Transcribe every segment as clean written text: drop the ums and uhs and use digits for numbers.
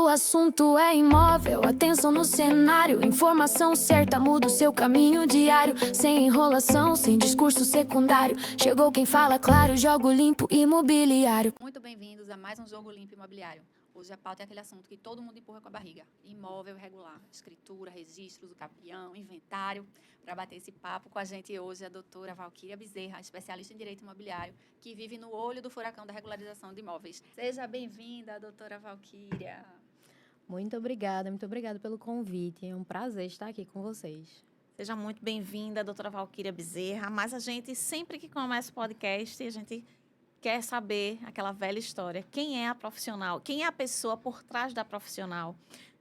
assunto é imóvel, atenção no cenário. Informação certa muda o seu caminho diário. Sem enrolação, sem discurso secundário. Chegou quem fala claro, Jogo Limpo Imobiliário. Muito bem-vindos a mais um Jogo Limpo Imobiliário. Hoje a pauta é aquele assunto que todo mundo empurra com a barriga. Imóvel irregular, escritura, registros do campeão, inventário. Para bater esse papo com a gente hoje a doutora Valquíria Bezerra, especialista em direito imobiliário, que vive no olho do furacão da regularização de imóveis. Seja bem-vinda, doutora Valquíria. Muito obrigada pelo convite. É um prazer estar aqui com vocês. Seja muito bem-vinda, doutora Valquíria Bezerra. Mas a gente, sempre que começa o podcast, a gente quer saber aquela velha história. Quem é a profissional? Quem é a pessoa por trás da profissional,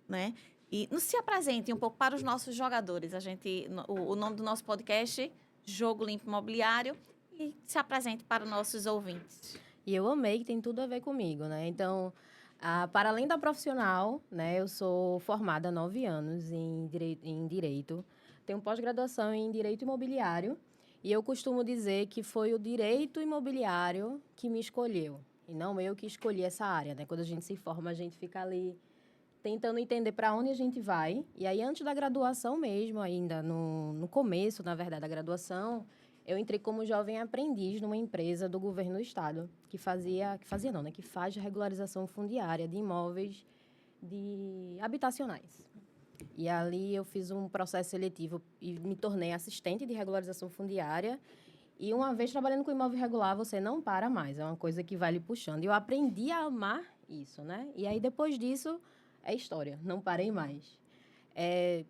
né? E nos se apresente um pouco para os nossos jogadores. O nome do nosso podcast, Jogo Limpo Imobiliário, e se apresente para os nossos ouvintes. E eu amei que tem tudo a ver comigo, né? Então, para além da profissional, né? Eu sou formada há 9 anos em Direito. Tenho pós-graduação em Direito Imobiliário. E eu costumo dizer que foi o direito imobiliário que me escolheu. E não eu que escolhi essa área, né? Quando a gente se forma, a gente fica ali tentando entender para onde a gente vai. E aí, antes da graduação mesmo, ainda no começo, na verdade, da graduação, eu entrei como jovem aprendiz numa empresa do governo do estado, que faz regularização fundiária de imóveis habitacionais. E ali eu fiz um processo seletivo e me tornei assistente de regularização fundiária. E uma vez trabalhando com imóvel irregular, você não para mais. É uma coisa que vai lhe puxando. E eu aprendi a amar isso, né? E aí, depois disso, é história. Não parei mais. É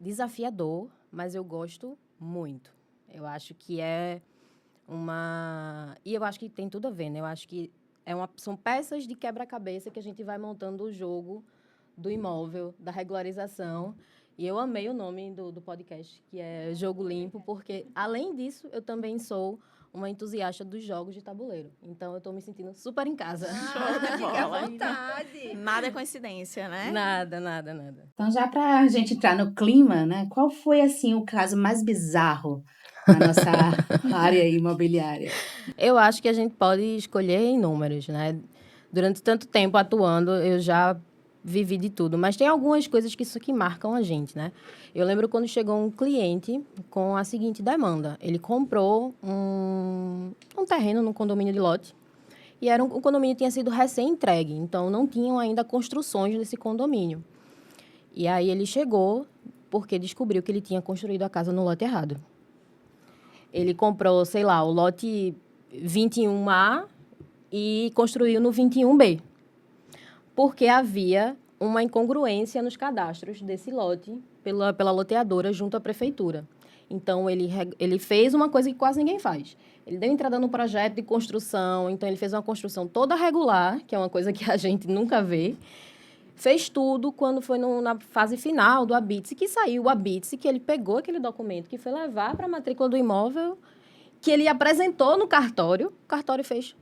desafiador, mas eu gosto muito. Eu acho que é uma... E eu acho que tem tudo a ver, né? Eu acho que são peças de quebra-cabeça que a gente vai montando o jogo do imóvel, da regularização. E eu amei o nome do podcast, que é Jogo Limpo, porque, além disso, eu também sou uma entusiasta dos jogos de tabuleiro. Então, eu estou me sentindo super em casa. Fica à vontade. Nada é coincidência, né? Nada. Então, já para a gente entrar no clima, né? Qual foi, assim, o caso mais bizarro na nossa área imobiliária? Eu acho que a gente pode escolher em números, né? Durante tanto tempo atuando, eu já vivi de tudo, mas tem algumas coisas que marcam a gente, né? Eu lembro quando chegou um cliente com a seguinte demanda. Ele comprou um terreno num condomínio de lote e o condomínio tinha sido recém-entregue, então não tinham ainda construções nesse condomínio. E aí ele chegou porque descobriu que ele tinha construído a casa no lote errado. Ele comprou, sei lá, o lote 21A e construiu no 21B. Porque havia uma incongruência nos cadastros desse lote pela loteadora junto à prefeitura. Então, ele fez uma coisa que quase ninguém faz. Ele deu entrada no projeto de construção, então ele fez uma construção toda regular, que é uma coisa que a gente nunca vê. Fez tudo quando foi na fase final do habite-se, que saiu o habite-se, que ele pegou aquele documento, que foi levar para a matrícula do imóvel, que ele apresentou no cartório. O cartório fez,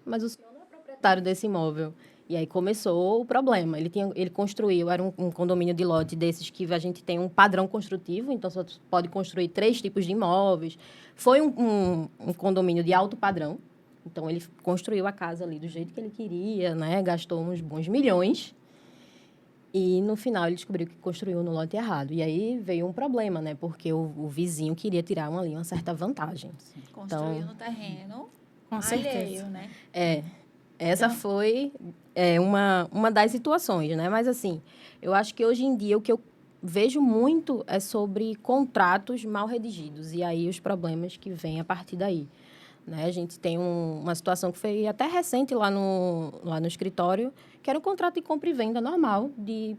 mas o senhor não é proprietário desse imóvel. E aí começou o problema. Ele construiu, era um condomínio de lote desses que a gente tem um padrão construtivo, então só pode construir 3 tipos de imóveis. Foi um condomínio de alto padrão, então ele construiu a casa ali do jeito que ele queria, né? Gastou uns bons milhões. E no final ele descobriu que construiu no lote errado. E aí veio um problema, né? Porque o vizinho queria tirar uma certa vantagem. Construiu no terreno com certeza, alheio, né? Essa foi uma das situações, né? Mas, assim, eu acho que hoje em dia o que eu vejo muito é sobre contratos mal redigidos e aí os problemas que vêm a partir daí. Né? A gente tem uma situação que foi até recente lá no escritório, que era um contrato de compra e venda normal de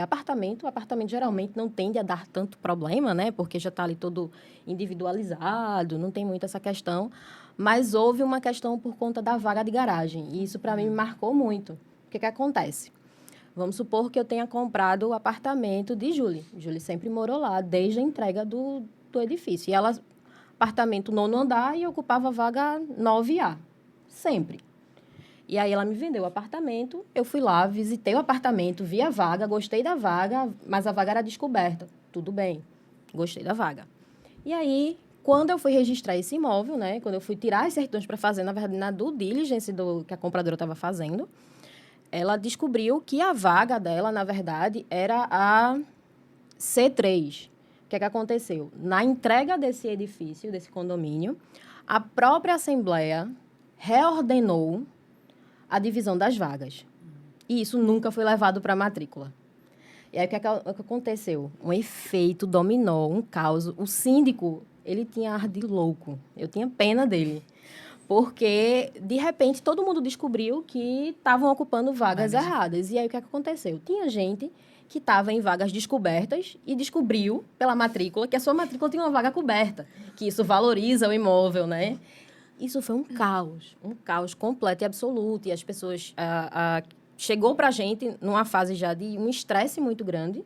apartamento. O apartamento geralmente não tende a dar tanto problema, né? Porque já está ali todo individualizado, não tem muito essa questão. Mas houve uma questão por conta da vaga de garagem. E isso, para mim, me marcou muito. O que acontece? Vamos supor que eu tenha comprado o apartamento de Júlia. Júlia sempre morou lá, desde a entrega do edifício. E ela, apartamento 9º andar, e ocupava a vaga 9A. Sempre. E aí ela me vendeu o apartamento, eu fui lá, visitei o apartamento, vi a vaga, gostei da vaga, mas a vaga era descoberta. Tudo bem, gostei da vaga. E aí, quando eu fui registrar esse imóvel, né, quando eu fui tirar as certidões para fazer, na verdade, na due diligence que a compradora estava fazendo, ela descobriu que a vaga dela, na verdade, era a C3. O que é que aconteceu? Na entrega desse edifício, desse condomínio, a própria Assembleia reordenou a divisão das vagas. E isso nunca foi levado para a matrícula. E aí, o que aconteceu? Um efeito dominó, um caos. O síndico, ele tinha ar de louco. Eu tinha pena dele. Porque, de repente, todo mundo descobriu que estavam ocupando vagas erradas. E aí, o que aconteceu? Tinha gente que estava em vagas descobertas e descobriu, pela matrícula, que a sua matrícula tinha uma vaga coberta. Que isso valoriza o imóvel, né? Isso foi um caos completo e absoluto. E as pessoas... chegou para a gente numa fase já de um estresse muito grande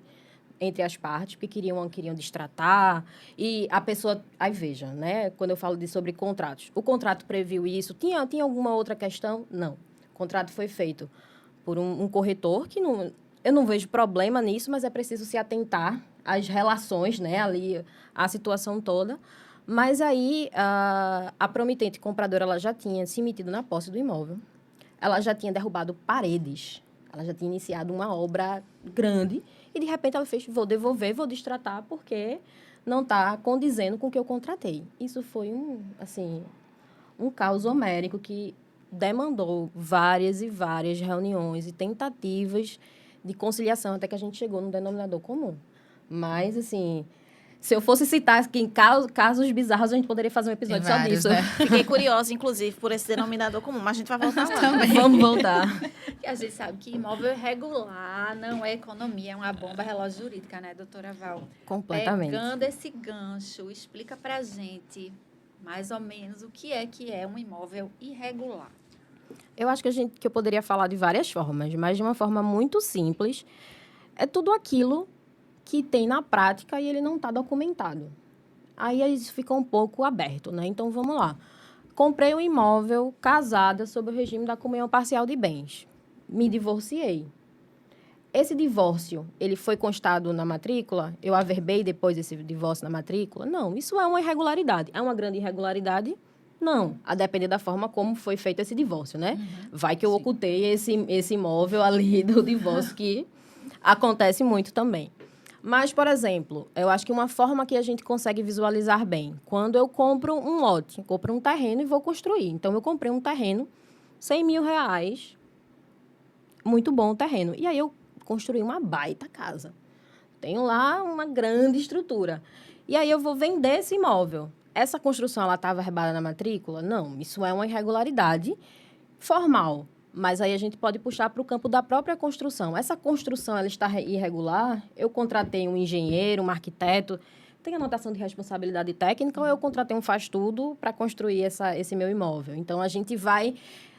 entre as partes, porque queriam destratar. E a pessoa... Aí, veja, né? Quando eu falo sobre contratos. O contrato previu isso. Tinha alguma outra questão? Não. O contrato foi feito por um corretor que não... Eu não vejo problema nisso, mas é preciso se atentar às relações, né? Ali, à situação toda. Mas aí, a promitente compradora, ela já tinha se metido na posse do imóvel. Ela já tinha derrubado paredes. Ela já tinha iniciado uma obra grande. E, de repente, ela fez, vou devolver, vou destratar, porque não está condizendo com o que eu contratei. Isso foi um caos homérico que demandou várias e várias reuniões e tentativas de conciliação, até que a gente chegou num denominador comum. Mas, assim... Se eu fosse citar aqui em casos bizarros, a gente poderia fazer um episódio só disso. Né? Fiquei curiosa, inclusive, por esse denominador comum, mas a gente vai voltar lá. Também. Vamos voltar. E a gente sabe que imóvel irregular não é economia, é uma bomba relógio jurídica, né, doutora Val? Completamente. Pegando esse gancho, explica pra gente, mais ou menos, o que é um imóvel irregular. Eu acho que eu poderia falar de várias formas, mas de uma forma muito simples. É tudo aquilo que tem na prática e ele não está documentado. Aí isso fica um pouco aberto, né? Então, vamos lá. Comprei um imóvel casada sob o regime da comunhão parcial de bens. Me divorciei. Esse divórcio, ele foi constado na matrícula? Eu averbei depois desse divórcio na matrícula? Não, isso é uma irregularidade. É uma grande irregularidade? Não, a depender da forma como foi feito esse divórcio, né? Vai que eu ocultei esse imóvel ali do divórcio, que acontece muito também. Mas, por exemplo, eu acho que uma forma que a gente consegue visualizar bem, quando eu compro um lote, compro um terreno e vou construir. Então, eu comprei um terreno, R$100 mil, muito bom o terreno. E aí, eu construí uma baita casa. Tenho lá uma grande estrutura. E aí, eu vou vender esse imóvel. Essa construção, ela estava averbada na matrícula? Não, isso é uma irregularidade formal. Mas aí a gente pode puxar para o campo da própria construção. Essa construção, ela está irregular? Eu contratei um engenheiro, um arquiteto, tem anotação de responsabilidade técnica, ou eu contratei um faz-tudo para construir esse meu imóvel? Então, a gente vai...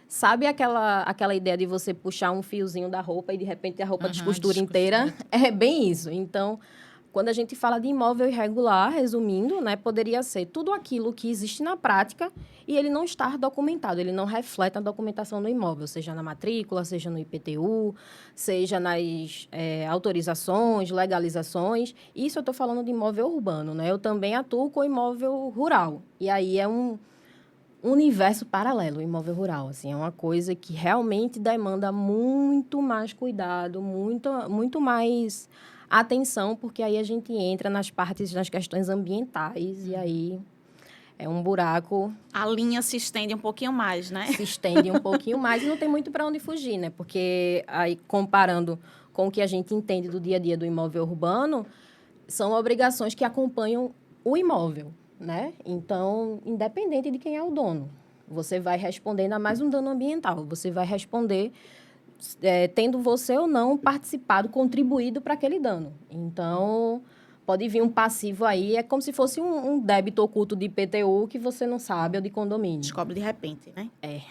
Sabe aquela ideia de você puxar um fiozinho da roupa e, de repente, a roupa descostura inteira? É bem isso. Então... Quando a gente fala de imóvel irregular, resumindo, né, poderia ser tudo aquilo que existe na prática e ele não estar documentado, ele não reflete a documentação do imóvel, seja na matrícula, seja no IPTU, seja nas autorizações, legalizações. Isso eu estou falando de imóvel urbano, né? Eu também atuo com imóvel rural. E aí é um universo paralelo, o imóvel rural. Assim, é uma coisa que realmente demanda muito mais cuidado, muito mais... atenção, porque aí a gente entra nas questões ambientais e aí é um buraco... A linha se estende um pouquinho mais, né? Se estende um pouquinho mais e não tem muito para onde fugir, né? Porque aí, comparando com o que a gente entende do dia a dia do imóvel urbano, são obrigações que acompanham o imóvel, né? Então, independente de quem é o dono, você vai responder, ainda mais um dano ambiental, você vai responder... tendo você ou não participado, contribuído para aquele dano. Então, pode vir um passivo aí, é como se fosse um débito oculto de IPTU que você não sabe, ou de condomínio. Descobre de repente, né? É.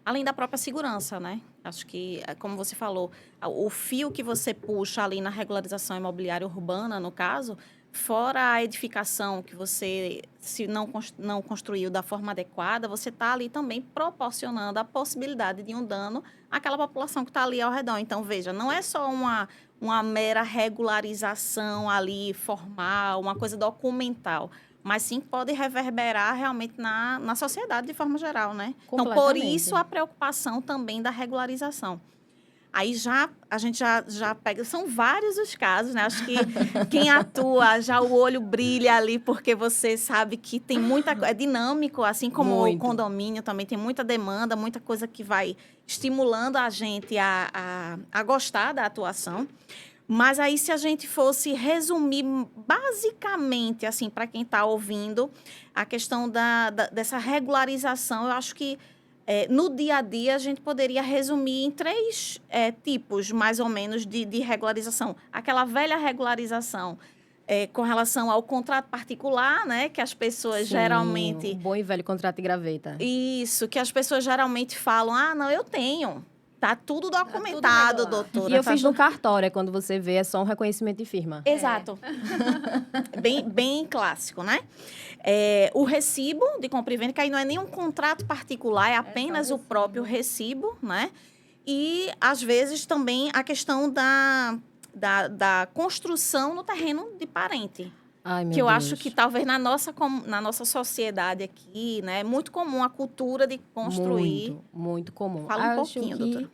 Além da própria segurança, né? Acho que, como você falou, o fio que você puxa ali na regularização imobiliária urbana, no caso, fora a edificação que você, se não construiu da forma adequada, você está ali também proporcionando a possibilidade de um dano àquela população que está ali ao redor. Então, veja, não é só uma mera regularização ali formal, uma coisa documental, mas sim pode reverberar realmente na sociedade de forma geral, né? Então, por isso a preocupação também da regularização. Aí a gente já pega, são vários os casos, né? Acho que quem atua, já o olho brilha ali, porque você sabe que tem é dinâmico, assim como o condomínio também tem muita demanda, muita coisa que vai estimulando a gente a gostar da atuação. Mas aí, se a gente fosse resumir basicamente, assim, para quem está ouvindo, a questão dessa regularização, eu acho que no dia a dia, a gente poderia resumir em 3 tipos, mais ou menos, de regularização. Aquela velha regularização com relação ao contrato particular, né? Que as pessoas geralmente... o bom e velho contrato de graveta. Isso, que as pessoas geralmente falam, não, eu tenho. Tá tudo documentado, doutora. E eu fiz no cartório, quando você vê, é só um reconhecimento de firma. Exato. Bem clássico, né? O recibo de compra e venda, que aí não é nem um contrato particular, é apenas o próprio recibo, né? E, às vezes, também a questão da construção no terreno de parente. Ai, meu que eu Deus. acho que talvez na nossa sociedade aqui, né, é muito comum a cultura de construir. Muito, muito comum. Fala um pouquinho, doutora.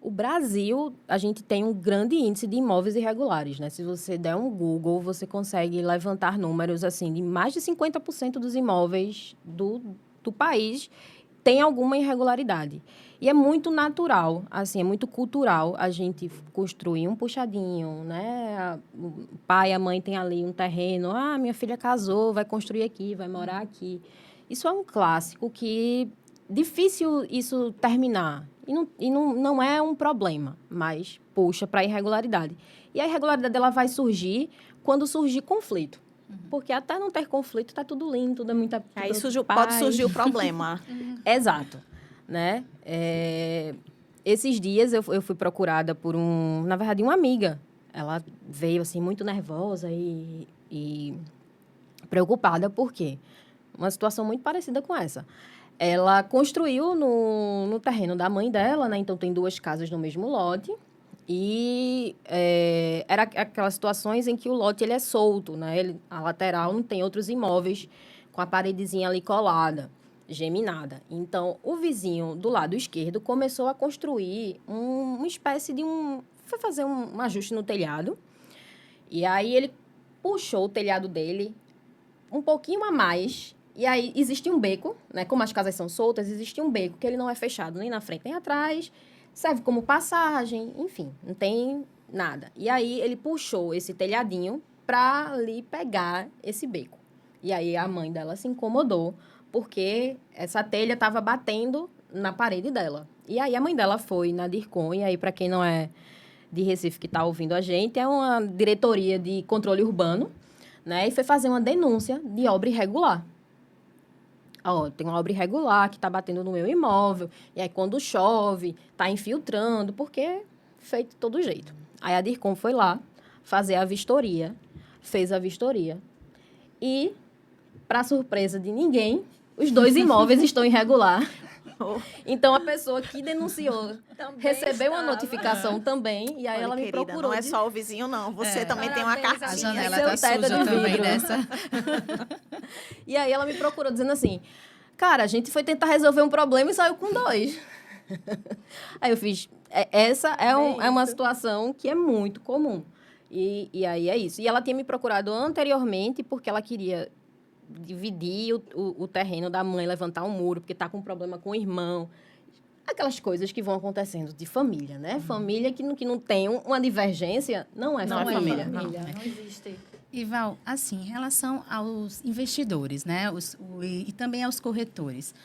O Brasil, a gente tem um grande índice de imóveis irregulares, né? Se você der um Google, você consegue levantar números, assim, de mais de 50% dos imóveis do país tem alguma irregularidade. E é muito natural, assim, é muito cultural a gente construir um puxadinho, né? O pai e a mãe têm ali um terreno. Minha filha casou, vai construir aqui, vai morar aqui. Isso é um clássico que difícil isso terminar. E não é um problema, mas puxa para a irregularidade. E a irregularidade ela vai surgir quando surgir conflito. Porque até não ter conflito, tá tudo lindo, tudo é muita... Aí pode surgir o problema. Exato. Né? Esses dias eu fui procurada por na verdade, uma amiga. Ela veio, assim, muito nervosa e preocupada. Por quê? Uma situação muito parecida com essa. Ela construiu no terreno da mãe dela, né? Então, tem 2 casas no mesmo lote. E era aquelas situações em que o lote ele é solto, né? A lateral não tem outros imóveis com a paredezinha ali colada, geminada. Então, o vizinho do lado esquerdo começou a construir uma espécie de foi fazer um ajuste no telhado. E aí, ele puxou o telhado dele um pouquinho a mais. E aí, existe um beco, né? Como as casas são soltas, existe um beco que ele não é fechado nem na frente nem atrás. Serve como passagem, enfim, não tem nada. E aí, ele puxou esse telhadinho para ali pegar esse beco. E aí, a mãe dela se incomodou, porque essa telha estava batendo na parede dela. E aí, a mãe dela foi na DIRCOM, e aí, para quem não é de Recife que está ouvindo a gente, é uma diretoria de controle urbano, né? E foi fazer uma denúncia de obra irregular. Tem uma obra irregular que está batendo no meu imóvel, e aí quando chove, está infiltrando, porque feito de todo jeito. Aí a DIRCOM foi lá fazer a vistoria, fez a vistoria, e, para surpresa de ninguém, os 2 imóveis estão irregular. Então, a pessoa que denunciou recebeu uma notificação também, e aí ela me querida, procurou. Não é só o vizinho, não. Você também tem uma cartinha. A janela Seu tá teto suja de também vidro. dessa. E aí ela me procurou dizendo assim, cara, a gente foi tentar resolver um problema e saiu com 2. Aí eu fiz, essa é uma situação que é muito comum. E aí é isso. E ela tinha me procurado anteriormente porque ela queria dividir o terreno da mãe, levantar um muro, porque está com problema com o irmão. Aquelas coisas que vão acontecendo de família, né? Família que não tem uma divergência, não é família. Não existe. E, Val, assim, em relação aos investidores, né? E também aos corretores,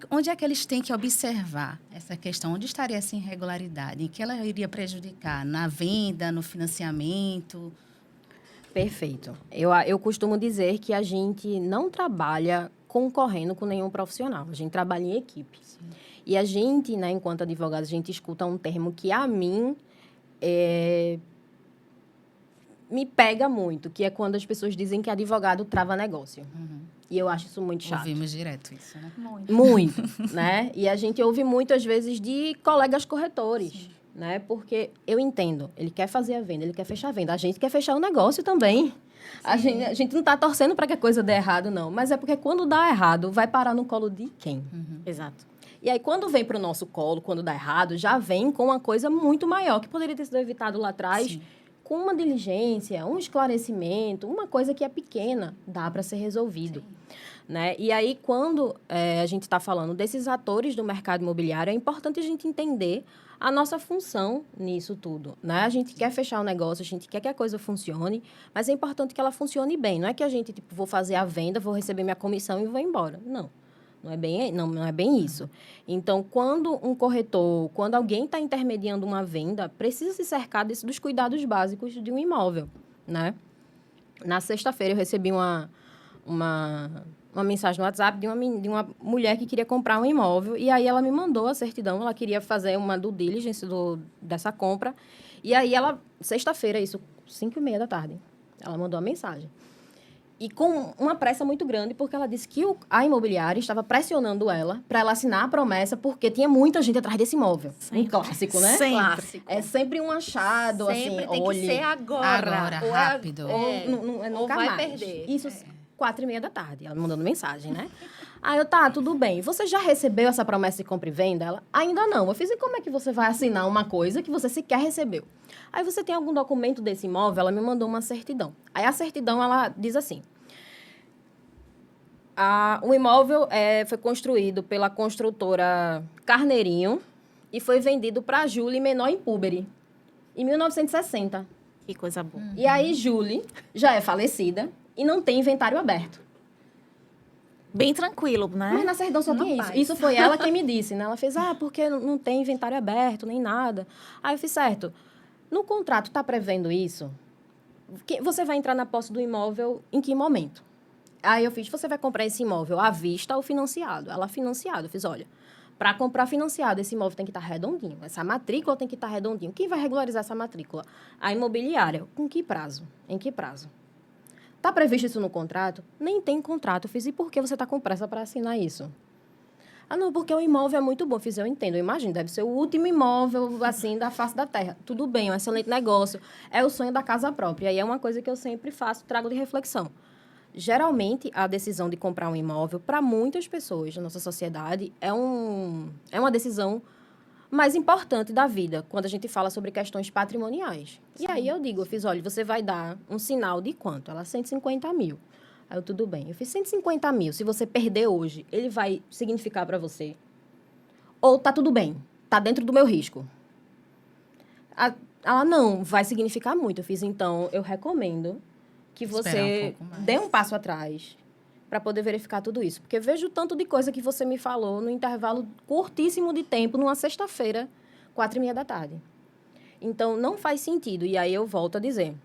onde é que eles têm que observar essa questão? Onde estaria essa irregularidade? Em que ela iria prejudicar? Na venda, no financiamento? Perfeito. Eu costumo dizer que a gente não trabalha concorrendo com nenhum profissional. A gente trabalha em equipe. Sim. E a gente, né, enquanto advogado, a gente escuta um termo que, a mim, me pega muito, que é quando as pessoas dizem que advogado trava negócio. Uhum. E eu acho isso muito chato. Ouvimos direto isso, né? Muito, né? E a gente ouve muito, às vezes, de colegas corretores. Sim. Né? Porque eu entendo, ele quer fazer a venda, ele quer fechar a venda. A gente quer fechar o negócio também. A gente não está torcendo para que a coisa dê errado, não. Mas é porque quando dá errado, vai parar no colo de quem? Exato. E aí, quando vem para o nosso colo, quando dá errado, já vem com uma coisa muito maior, que poderia ter sido evitado lá atrás, Sim. com uma diligência, um esclarecimento, uma coisa que é pequena, dá para ser resolvido. Né? E aí, quando a gente está falando desses atores do mercado imobiliário, é importante a gente entender a nossa função nisso tudo. Né? A gente quer fechar o negócio, a gente quer que a coisa funcione, mas é importante que ela funcione bem. Não é que a gente, tipo, vou fazer a venda, vou receber minha comissão e vou embora. Não. Não é bem isso. Então, quando um corretor, quando alguém está intermediando uma venda, precisa se cercar dos cuidados básicos de um imóvel, né? Na sexta-feira, eu recebi uma mensagem no WhatsApp de uma mulher que queria comprar um imóvel, e aí ela me mandou a certidão, ela queria fazer uma due diligence dessa compra, e aí ela, sexta-feira, isso, 5:30 da tarde, ela mandou a mensagem. E com uma pressa muito grande, porque ela disse que a imobiliária estava pressionando ela para ela assinar a promessa, porque tinha muita gente atrás desse imóvel. Um clássico, né? Sempre. Clássico. É sempre um achado, Sempre assim, tem olhe, que ser agora. Agora, rápido. ou nunca vai mais. perder. Isso, 4:30 da tarde, ela me mandando mensagem, né? Aí eu, tá, tudo bem. Você já recebeu essa promessa de compra e venda? Ela, ainda não. Eu fiz, e como é que você vai assinar uma coisa que você sequer recebeu? Aí, você tem algum documento desse imóvel? Ela me mandou uma certidão. Aí, a certidão, ela diz assim: o imóvel foi construído pela construtora Carneirinho e foi vendido para Julie Menor Impuberi, em 1960. Que coisa boa. E aí, Julie já é falecida e não tem inventário aberto. Bem tranquilo, né? Mas na certidão só tinha isso. Isso foi ela quem me disse, né? Ela fez, porque não tem inventário aberto, nem nada. Aí eu fiz, certo. No contrato está prevendo isso? Você vai entrar na posse do imóvel em que momento? Aí eu fiz, você vai comprar esse imóvel à vista ou financiado? Ela, financiado. Eu fiz, olha, para comprar financiado, esse imóvel tem que estar redondinho. Essa matrícula tem que estar redondinho. Quem vai regularizar essa matrícula? A imobiliária. Com que prazo? Em que prazo? Está previsto isso no contrato? Nem tem contrato. Eu fiz, e por que você está com pressa para assinar isso? Ah, não, porque o imóvel é muito bom. Eu fiz, eu entendo, eu imagino, deve ser o último imóvel, assim, da face da terra. Tudo bem, é um excelente negócio. É o sonho da casa própria. E é uma coisa que eu sempre faço, trago de reflexão. Geralmente, a decisão de comprar um imóvel, para muitas pessoas da nossa sociedade, é uma decisão mais importante da vida, quando a gente fala sobre questões patrimoniais. Sim. E aí eu digo, eu fiz, olha, você vai dar um sinal de quanto? Ela, 150 mil. Aí eu, tudo bem. Eu fiz 150 mil. Se você perder hoje, ele vai significar para você? Ou tá tudo bem? Tá dentro do meu risco? Ela, não, vai significar muito. Eu fiz, então, eu recomendo que você dê um passo atrás para poder verificar tudo isso. Porque vejo tanto de coisa que você me falou no intervalo curtíssimo de tempo, numa sexta-feira, 4:30 da tarde. Então, não faz sentido. E aí eu volto a dizer,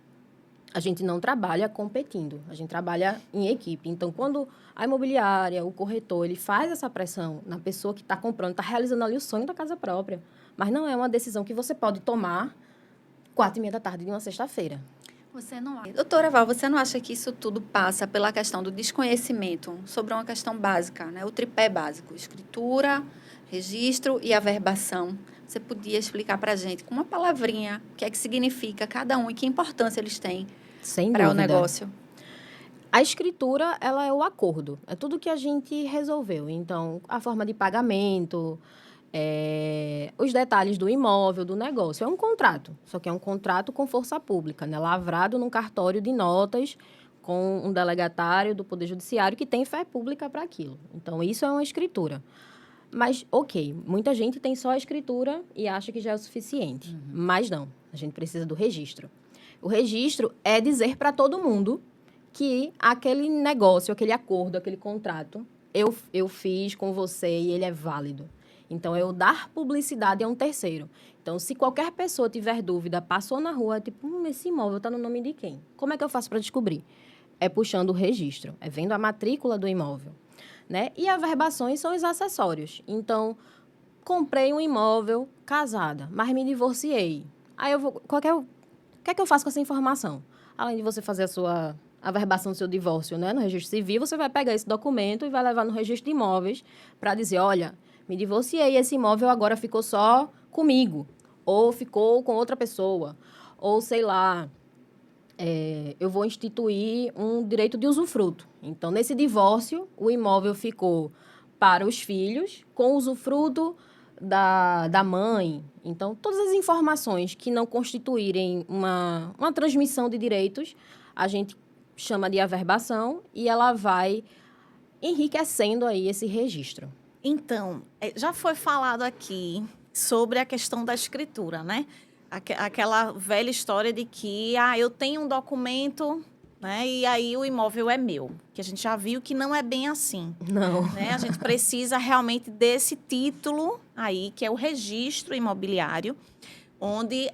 a gente não trabalha competindo, a gente trabalha em equipe. Então, quando a imobiliária, o corretor, ele faz essa pressão na pessoa que está comprando, está realizando ali o sonho da casa própria. Mas não é uma decisão que você pode tomar 4:30 da tarde de uma sexta-feira. Doutora Val, você não acha que isso tudo passa pela questão do desconhecimento sobre uma questão básica, né? O tripé básico, escritura, registro e averbação. Você podia explicar para a gente, com uma palavrinha, o que é que significa cada um e que importância eles têm para o negócio? A escritura, ela é o acordo. É tudo que a gente resolveu. Então, a forma de pagamento, os detalhes do imóvel, do negócio. É um contrato, só que é um contrato com força pública, né? Lavrado num cartório de notas com um delegatário do Poder Judiciário que tem fé pública para aquilo. Então, isso é uma escritura. Mas, ok, muita gente tem só a escritura e acha que já é o suficiente. Uhum. Mas não, a gente precisa do registro. O registro é dizer para todo mundo que aquele negócio, aquele acordo, aquele contrato, eu fiz com você e ele é válido. Então, eu dar publicidade a um terceiro. Então, se qualquer pessoa tiver dúvida, passou na rua, tipo, esse imóvel está no nome de quem? Como é que eu faço para descobrir? É puxando o registro, é vendo a matrícula do imóvel, né? E averbações são os acessórios. Então, comprei um imóvel casada, mas me divorciei. Aí, o que é que eu faço com essa informação? Além de você fazer a sua averbação do seu divórcio, né, no registro civil, você vai pegar esse documento e vai levar no registro de imóveis para dizer, olha, me divorciei, esse imóvel agora ficou só comigo, ou ficou com outra pessoa, ou sei lá, eu vou instituir um direito de usufruto. Então, nesse divórcio, o imóvel ficou para os filhos com usufruto da mãe. Então, todas as informações que não constituírem uma transmissão de direitos, a gente chama de averbação e ela vai enriquecendo aí esse registro. Então, já foi falado aqui sobre a questão da escritura, né? Aquela velha história de que eu tenho um documento, né? E aí o imóvel é meu. Que a gente já viu que não é bem assim. Não. Né? A gente precisa realmente desse título aí, que é o registro imobiliário, onde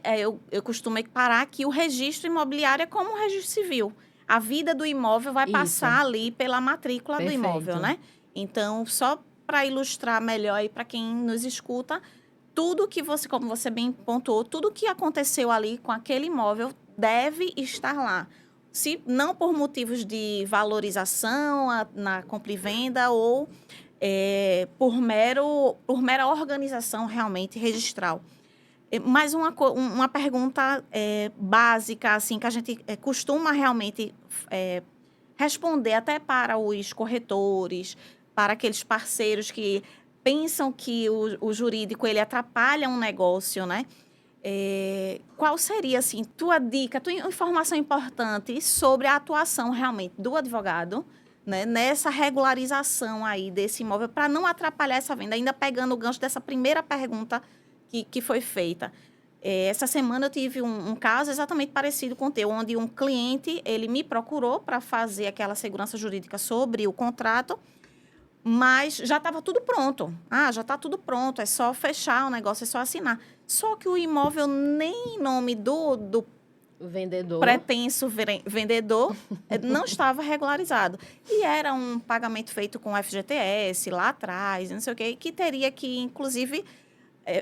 eu costumo equiparar que o registro imobiliário é como um registro civil. A vida do imóvel vai passar ali pela matrícula Perfeito. do imóvel, né? Então, só para ilustrar melhor aí para quem nos escuta, tudo que você, como você bem pontuou, tudo que aconteceu ali com aquele imóvel deve estar lá. Se não por motivos de valorização na compra e venda ou por mera organização realmente registral. Mas uma pergunta básica, assim, que a gente costuma realmente responder até para os corretores, para aqueles parceiros que pensam que o jurídico ele atrapalha um negócio, né? Qual seria, assim, tua dica, tua informação importante sobre a atuação realmente do advogado, né, nessa regularização aí desse imóvel para não atrapalhar essa venda? Ainda pegando o gancho dessa primeira pergunta que foi feita. Essa semana eu tive um caso exatamente parecido com o teu, onde um cliente ele me procurou para fazer aquela segurança jurídica sobre o contrato, mas já estava tudo pronto. Já está tudo pronto, é só fechar o negócio, é só assinar. Só que o imóvel, nem em nome do Vendedor. pretenso vendedor, não estava regularizado. E era um pagamento feito com FGTS lá atrás, não sei o quê, que teria que, inclusive,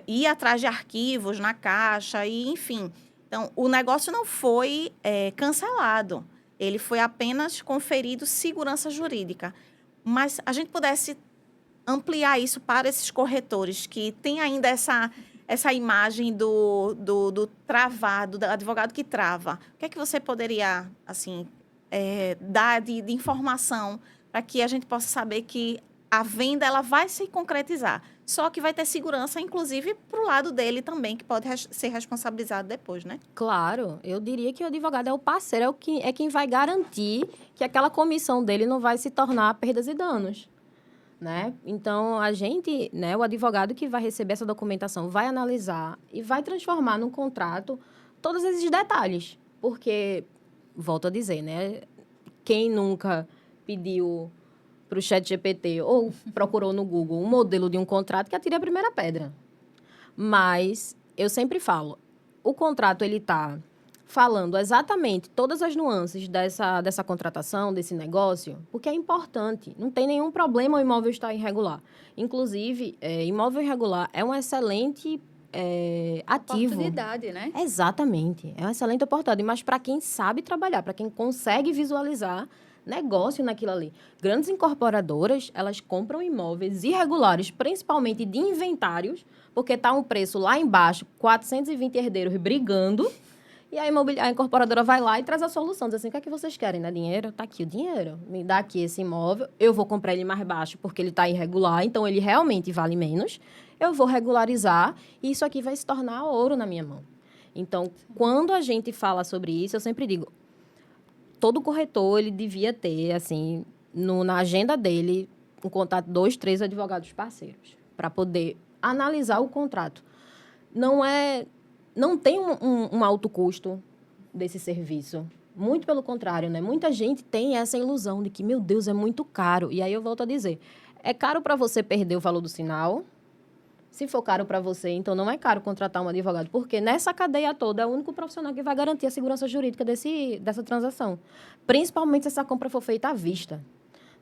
ir atrás de arquivos na Caixa, e enfim. Então, o negócio não foi cancelado. Ele foi apenas conferido segurança jurídica. Mas a gente pudesse ampliar isso para esses corretores que têm ainda essa imagem do travado, do advogado que trava. O que é que você poderia, assim, dar de informação para que a gente possa saber que a venda ela vai se concretizar, só que vai ter segurança, inclusive, para o lado dele também, que pode ser responsabilizado depois, né? Claro, eu diria que o advogado é o parceiro, é quem vai garantir que aquela comissão dele não vai se tornar perdas e danos, né? Então, a gente, né, o advogado que vai receber essa documentação vai analisar e vai transformar num contrato todos esses detalhes, porque, volto a dizer, né, quem nunca pediu para o ChatGPT ou procurou no Google um modelo de um contrato, que atire a primeira pedra. Mas eu sempre falo, o contrato ele está falando exatamente todas as nuances dessa contratação, desse negócio, porque é importante. Não tem nenhum problema o imóvel estar irregular. Inclusive, imóvel irregular é um excelente ativo. Oportunidade, né? Exatamente. É uma excelente oportunidade. Mas para quem sabe trabalhar, para quem consegue visualizar negócio naquilo ali. Grandes incorporadoras, elas compram imóveis irregulares, principalmente de inventários, porque está um preço lá embaixo, 420 herdeiros brigando, e a incorporadora vai lá e traz a solução. Diz assim, o que é que vocês querem, né? Dinheiro? Tá aqui o dinheiro. Me dá aqui esse imóvel, eu vou comprar ele mais baixo, porque ele está irregular, então ele realmente vale menos. Eu vou regularizar e isso aqui vai se tornar ouro na minha mão. Então, quando a gente fala sobre isso, eu sempre digo, todo corretor, ele devia ter, assim, na agenda dele, um contato 2, 3 advogados parceiros, para poder analisar o contrato. Não tem um alto custo desse serviço. Muito pelo contrário, né? Muita gente tem essa ilusão de que, meu Deus, é muito caro. E aí eu volto a dizer, é caro para você perder o valor do sinal. Se for caro para você, então não é caro contratar um advogado, porque nessa cadeia toda é o único profissional que vai garantir a segurança jurídica dessa transação. Principalmente se essa compra for feita à vista.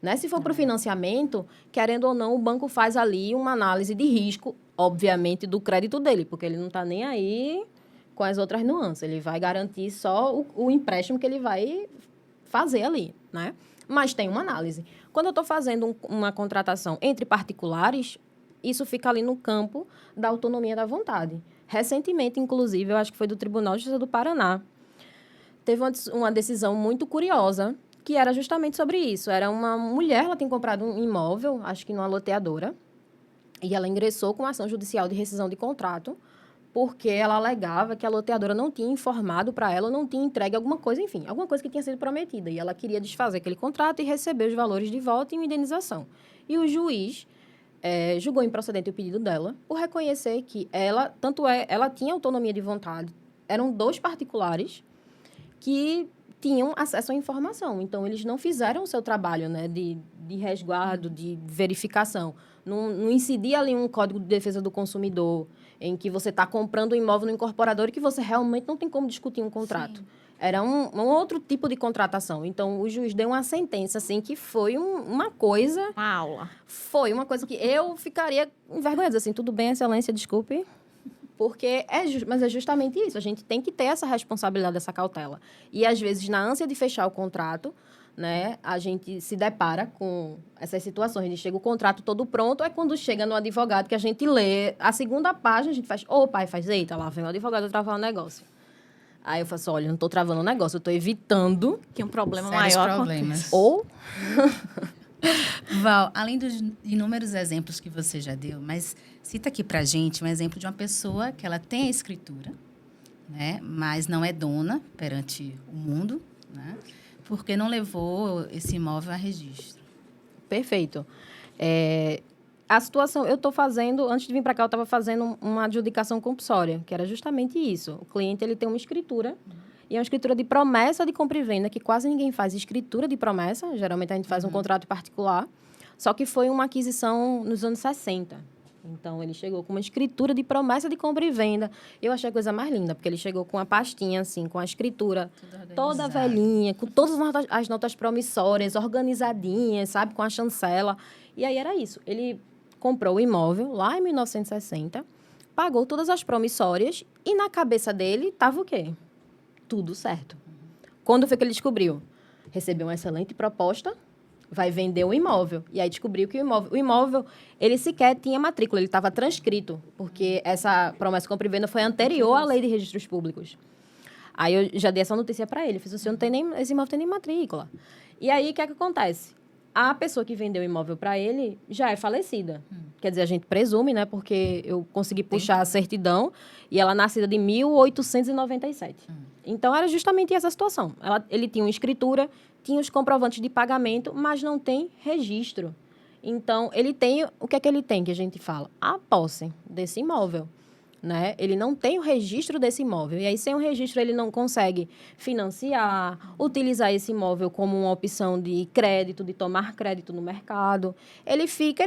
Né? Se for para o financiamento, querendo ou não, o banco faz ali uma análise de risco, obviamente, do crédito dele, porque ele não está nem aí com as outras nuances. Ele vai garantir só o empréstimo que ele vai fazer ali, né? Mas tem uma análise. Quando eu estou fazendo uma contratação entre particulares, isso fica ali no campo da autonomia da vontade. Recentemente, inclusive, eu acho que foi do Tribunal de Justiça do Paraná, teve uma decisão muito curiosa, que era justamente sobre isso. Era uma mulher, ela tem comprado um imóvel, acho que numa loteadora, e ela ingressou com ação judicial de rescisão de contrato, porque ela alegava que a loteadora não tinha informado para ela, ou não tinha entregue alguma coisa, enfim, alguma coisa que tinha sido prometida. E ela queria desfazer aquele contrato e receber os valores de volta e uma indenização. E o juiz julgou improcedente o pedido dela por reconhecer que ela, ela tinha autonomia de vontade, eram 2 particulares que tinham acesso à informação. Então, eles não fizeram o seu trabalho, né, de resguardo, de verificação. Não incidia ali um Código de Defesa do Consumidor, em que você está comprando um imóvel no incorporador e que você realmente não tem como discutir um contrato. Sim. Era um outro tipo de contratação. Então, o juiz deu uma sentença, assim, que foi uma coisa... Uma aula. Foi uma coisa que eu ficaria envergonhada. Assim, tudo bem, excelência, desculpe. Porque mas é justamente isso. A gente tem que ter essa responsabilidade, essa cautela. E, às vezes, na ânsia de fechar o contrato, né, a gente se depara com essas situações. A gente chega o contrato todo pronto, é quando chega no advogado que a gente lê a segunda página, a gente faz, pai, eita, lá vem o advogado travar o negócio. Aí eu faço, olha, eu não estou travando o negócio, eu estou evitando que um problema sérios maior problemas. Ou... Val, além dos inúmeros exemplos que você já deu, mas cita aqui pra gente um exemplo de uma pessoa que ela tem a escritura, né, mas não é dona perante o mundo, né, porque não levou esse imóvel a registro. Perfeito. A situação, eu estou fazendo, antes de vir para cá, eu estava fazendo uma adjudicação compulsória, que era justamente isso. O cliente ele tem uma escritura, e é uma escritura de promessa de compra e venda, que quase ninguém faz escritura de promessa, geralmente a gente faz um contrato particular, só que foi uma aquisição nos anos 60. Então, ele chegou com uma escritura de promessa de compra e venda. Eu achei a coisa mais linda, porque ele chegou com uma pastinha, assim, com a escritura toda velhinha, com todas as notas promissórias, organizadinhas, sabe? Com a chancela. E aí, era isso. Ele comprou o imóvel lá em 1960, pagou todas as promissórias e na cabeça dele estava o quê? Tudo certo. Quando foi que ele descobriu? Recebeu uma excelente proposta, vai vender o imóvel. E aí descobriu que o imóvel, ele sequer tinha matrícula, ele estava transcrito, porque essa promessa de compra e venda foi anterior à lei de registros públicos. Aí eu já dei essa notícia para ele, fiz, o senhor não tem nem, esse imóvel tem nem matrícula. E aí, o que é que acontece? A pessoa que vendeu o imóvel para ele já é falecida. Quer dizer, a gente presume, né? Porque eu consegui puxar a certidão e ela é nascida de 1897. Então, era justamente essa situação. Ele tinha uma escritura, tinha os comprovantes de pagamento, mas não tem registro. Então, ele tem... O que é que ele tem, que a gente fala? A posse desse imóvel. Né? Ele não tem o registro desse imóvel. E aí, sem o registro, ele não consegue financiar, utilizar esse imóvel como uma opção de crédito, de tomar crédito no mercado. Ele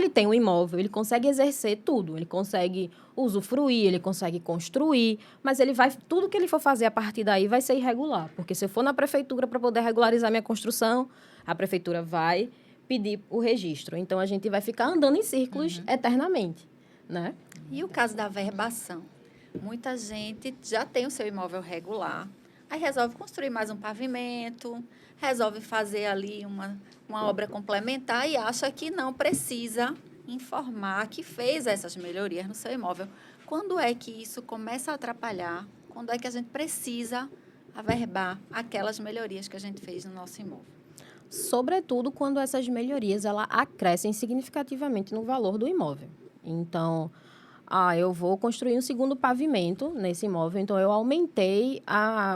tem um imóvel, ele consegue exercer tudo. Ele consegue usufruir, ele consegue construir, mas tudo que ele for fazer a partir daí vai ser irregular. Porque se eu for na prefeitura para poder regularizar minha construção, a prefeitura vai pedir o registro. Então, a gente vai ficar andando em círculos eternamente. Né? E o caso da averbação? Muita gente já tem o seu imóvel regular, aí resolve construir mais um pavimento, resolve fazer ali uma obra complementar e acha que não precisa informar que fez essas melhorias no seu imóvel. Quando é que isso começa a atrapalhar? Quando é que a gente precisa averbar aquelas melhorias que a gente fez no nosso imóvel? Sobretudo quando essas melhorias ela acrescem significativamente no valor do imóvel. Então, eu vou construir um segundo pavimento nesse imóvel, então eu aumentei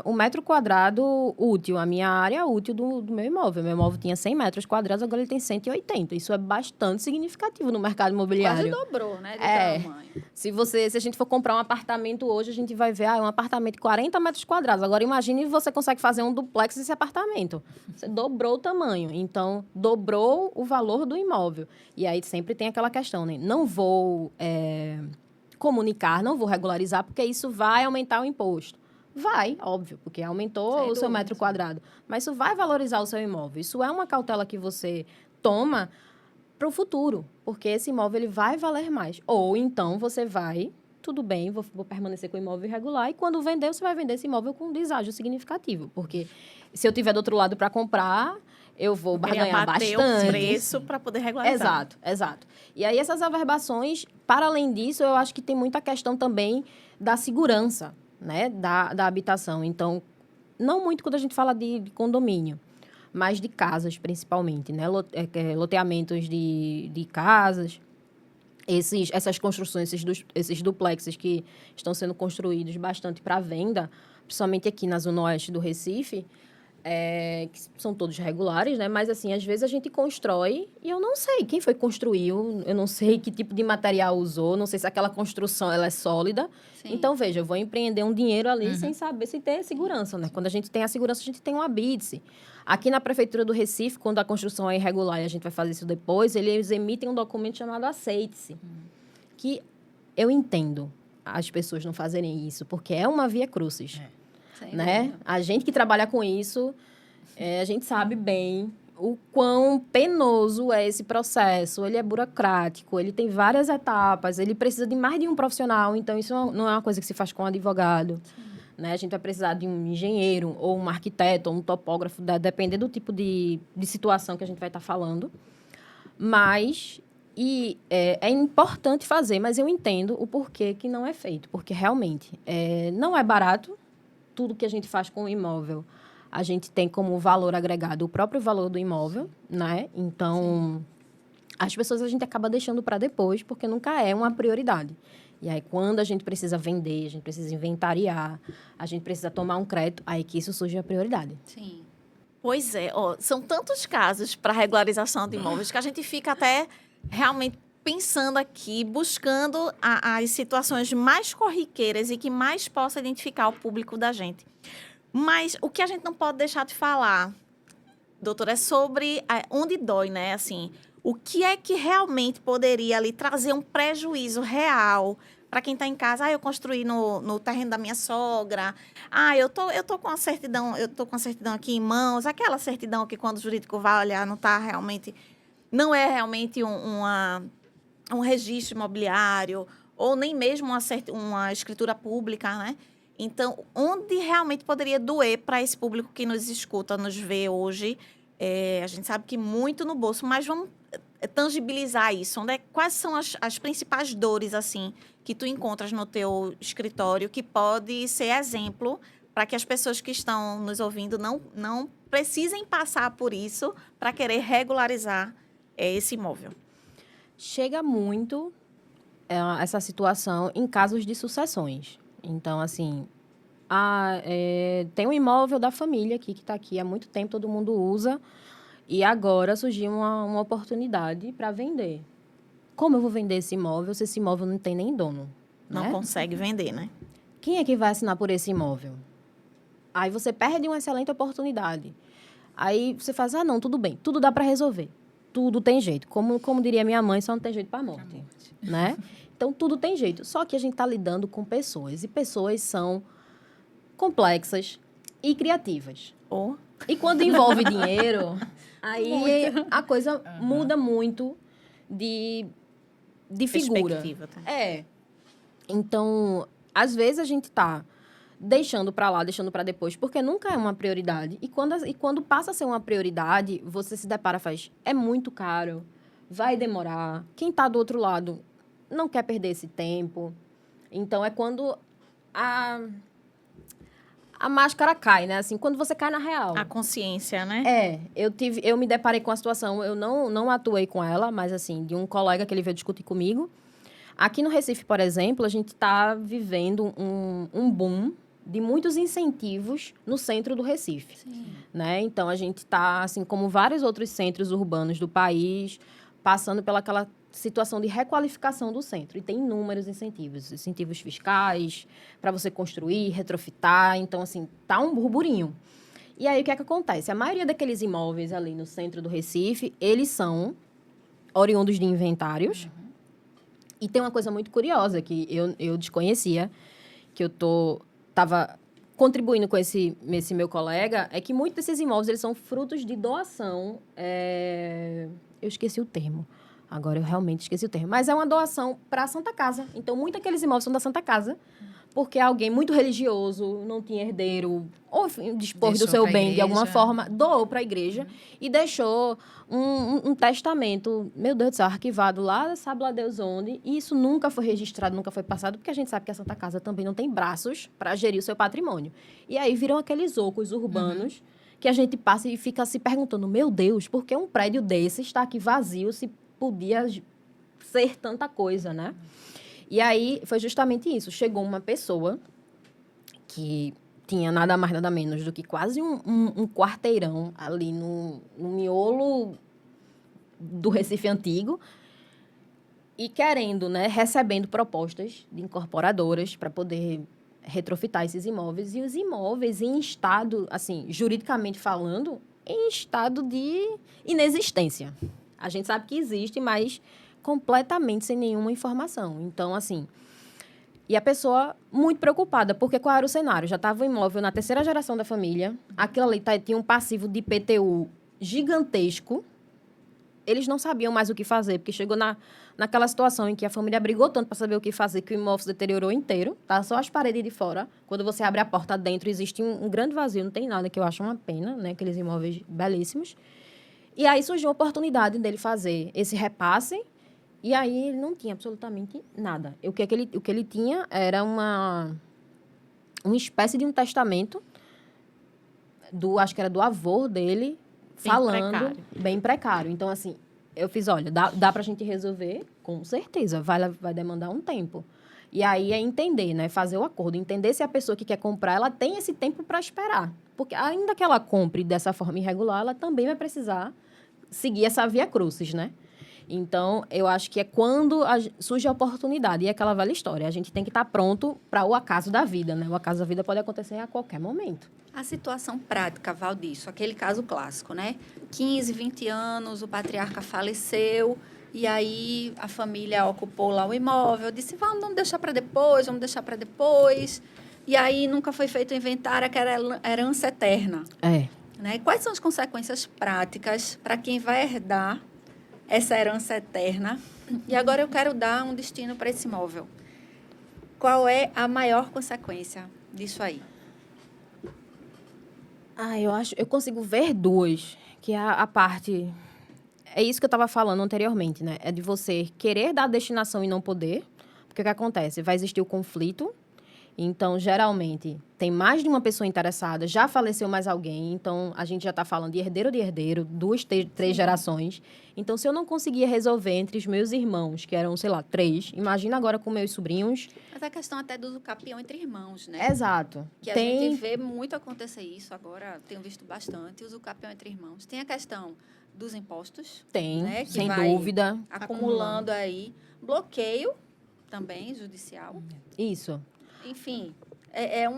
o metro quadrado útil, a minha área útil do meu imóvel. Meu imóvel tinha 100 metros quadrados, agora ele tem 180. Isso é bastante significativo no mercado imobiliário. Quase dobrou, né, de tamanho. Se a gente for comprar um apartamento hoje, a gente vai ver, um apartamento de 40 metros quadrados. Agora, imagine você consegue fazer um duplex nesse apartamento. Você dobrou o tamanho, então, dobrou o valor do imóvel. E aí, sempre tem aquela questão, né? Não vou comunicar, não vou regularizar, porque isso vai aumentar o imposto. Vai, óbvio, porque aumentou o seu metro quadrado. Mas isso vai valorizar o seu imóvel. Isso é uma cautela que você toma para o futuro, porque esse imóvel ele vai valer mais. Ou então você vai, tudo bem, vou permanecer com o imóvel irregular, e quando vender, você vai vender esse imóvel com um deságio significativo. Porque se eu tiver do outro lado para comprar, eu vou barganhar bastante. O preço para poder regularizar. Exato. E aí, essas averbações, para além disso, eu acho que tem muita questão também da segurança, né, da habitação. Então, não muito quando a gente fala de condomínio, mas de casas, principalmente, né? Loteamentos de casas. Essas construções, esses duplexes que estão sendo construídos bastante para venda, principalmente aqui na zona oeste do Recife, que são todos regulares, né? Mas, assim, às vezes a gente constrói e eu não sei quem foi que construiu, eu não sei que tipo de material usou, não sei se aquela construção ela é sólida. Sim. Então, veja, eu vou empreender um dinheiro ali sem saber se tem segurança, né? Quando a gente tem a segurança, a gente tem um habite-se. Aqui na Prefeitura do Recife, quando a construção é irregular e a gente vai fazer isso depois, eles emitem um documento chamado aceite-se, que eu entendo as pessoas não fazerem isso, porque é uma via crucis. Sem Né? dúvida. A gente que trabalha com isso, a gente sabe bem o quão penoso é esse processo. Ele é burocrático, ele tem várias etapas, ele precisa de mais de um profissional, então isso não é uma coisa que se faz com um advogado. Né? A gente vai precisar de um engenheiro, ou um arquiteto, ou um topógrafo, dependendo do tipo de situação que a gente vai estar falando. Mas é importante fazer, mas eu entendo o porquê que não é feito, porque realmente não é barato. Tudo que a gente faz com o imóvel, a gente tem como valor agregado o próprio valor do imóvel, né? Então, as pessoas a gente acaba deixando para depois, porque nunca é uma prioridade. E aí, quando a gente precisa vender, a gente precisa inventariar, a gente precisa tomar um crédito, aí que isso surge a prioridade. Sim. Pois é, são tantos casos para regularização de imóveis que a gente fica até realmente pensando aqui, buscando as situações mais corriqueiras e que mais possa identificar o público da gente. Mas o que a gente não pode deixar de falar, doutora, é sobre onde dói, né? Assim, o que é que realmente poderia ali trazer um prejuízo real para quem está em casa? Eu construí no terreno da minha sogra. Eu tô com a certidão, aqui em mãos. Aquela certidão que quando o jurídico vai olhar não é realmente um registro imobiliário, ou nem mesmo uma escritura pública, né? Então, onde realmente poderia doer para esse público que nos escuta, nos vê hoje? A gente sabe que muito no bolso, mas vamos tangibilizar isso. Quais são as principais dores, assim, que tu encontras no teu escritório, que pode ser exemplo para que as pessoas que estão nos ouvindo não precisem passar por isso para querer regularizar esse imóvel? Chega muito essa situação em casos de sucessões. Então, assim, tem um imóvel da família aqui, que está aqui há muito tempo, todo mundo usa, e agora surgiu uma oportunidade para vender. Como eu vou vender esse imóvel se esse imóvel não tem nem dono? Não né? consegue vender, né? Quem é que vai assinar por esse imóvel? Aí você perde uma excelente oportunidade. Aí você faz, não, tudo bem, tudo dá para resolver. Tudo tem jeito. Como diria minha mãe, só não tem jeito para morte, né? Então, tudo tem jeito. Só que a gente está lidando com pessoas. E pessoas são complexas e criativas. E quando envolve dinheiro, aí a coisa muda muito de figura. Perspectiva, tá? Então, às vezes a gente está deixando para lá, deixando para depois, porque nunca é uma prioridade. E quando passa a ser uma prioridade, você se depara e faz, é muito caro, vai demorar. Quem está do outro lado não quer perder esse tempo. Então, é quando a máscara cai, né? Assim, quando você cai na real. A consciência, né? Eu me deparei com a situação, eu não atuei com ela, mas, assim, de um colega que ele veio discutir comigo. Aqui no Recife, por exemplo, a gente está vivendo um boom de muitos incentivos no centro do Recife. Sim. Né? Então, a gente está, assim como vários outros centros urbanos do país, passando pelaquela situação de requalificação do centro. E tem inúmeros incentivos fiscais para você construir, retrofitar. Então, assim, tá um burburinho. E aí, o que é que acontece? A maioria daqueles imóveis ali no centro do Recife, eles são oriundos de inventários. E tem uma coisa muito curiosa que eu desconhecia, que eu estava contribuindo com esse meu colega, é que muitos desses imóveis eles são frutos de doação. Eu esqueci o termo. Agora eu realmente esqueci o termo. Mas é uma doação para a Santa Casa. Então, muitos daqueles imóveis são da Santa Casa, porque alguém muito religioso, não tinha herdeiro, ou enfim, dispôs do seu bem de alguma forma, doou para a igreja e deixou um testamento, meu Deus do céu, arquivado lá, sabe lá Deus onde, e isso nunca foi registrado, nunca foi passado, porque a gente sabe que a Santa Casa também não tem braços para gerir o seu patrimônio. E aí viram aqueles ocos urbanos que a gente passa e fica se perguntando, meu Deus, por que um prédio desse está aqui vazio se podia ser tanta coisa, né? E aí, foi justamente isso. Chegou uma pessoa que tinha nada mais, nada menos do que quase um quarteirão ali no miolo do Recife Antigo e querendo, né, recebendo propostas de incorporadoras para poder retrofitar esses imóveis. E os imóveis em estado, assim, juridicamente falando, em estado de inexistência. A gente sabe que existe, mas completamente sem nenhuma informação. Então, assim... E a pessoa muito preocupada, porque qual era o cenário? Já estava o imóvel na terceira geração da família, aquilo ali tinha um passivo de IPTU gigantesco, eles não sabiam mais o que fazer, porque chegou naquela situação em que a família brigou tanto para saber o que fazer, que o imóvel se deteriorou inteiro, tá? Só as paredes de fora. Quando você abre a porta dentro, existe um grande vazio, não tem nada, que eu acho uma pena, né? Aqueles imóveis belíssimos. E aí surgiu a oportunidade dele fazer esse repasse. E aí ele não tinha absolutamente nada. O que ele tinha era uma espécie de um testamento, acho que era do avô dele, falando... Bem precário. Então, assim, eu fiz, olha, dá pra gente resolver? Com certeza, vai demandar um tempo. E aí é entender, né? Fazer o acordo. Entender se a pessoa que quer comprar, ela tem esse tempo para esperar. Porque ainda que ela compre dessa forma irregular, ela também vai precisar seguir essa via crucis, né? Então, eu acho que é quando surge a oportunidade. E é aquela velha história. A gente tem que estar pronto para o acaso da vida, né? O acaso da vida pode acontecer a qualquer momento. A situação prática, Val, disso, aquele caso clássico, né? 15, 20 anos, o patriarca faleceu, e aí a família ocupou lá o imóvel, disse, vamos deixar para depois. E aí nunca foi feito o inventário, que era herança eterna. É. Né? Quais são as consequências práticas para quem vai herdar essa herança eterna? E agora eu quero dar um destino para esse imóvel. Qual é a maior consequência disso aí? Eu consigo ver duas, que é a parte... É isso que eu estava falando anteriormente, né? É de você querer dar destinação e não poder. Porque o que acontece? Vai existir o conflito. Então, geralmente, tem mais de uma pessoa interessada, já faleceu mais alguém, então a gente já está falando de herdeiro, 2, 3 gerações. Então, se eu não conseguia resolver entre os meus irmãos, que eram, 3, imagina agora com meus sobrinhos. Mas a questão até do usucapião entre irmãos, né? Exato. Que a gente vê muito acontecer isso agora, tenho visto bastante, o usucapião entre irmãos. Tem a questão dos impostos. Tem, né? Que sem vai dúvida. acumulando aí. Bloqueio também, judicial. Isso. Enfim, é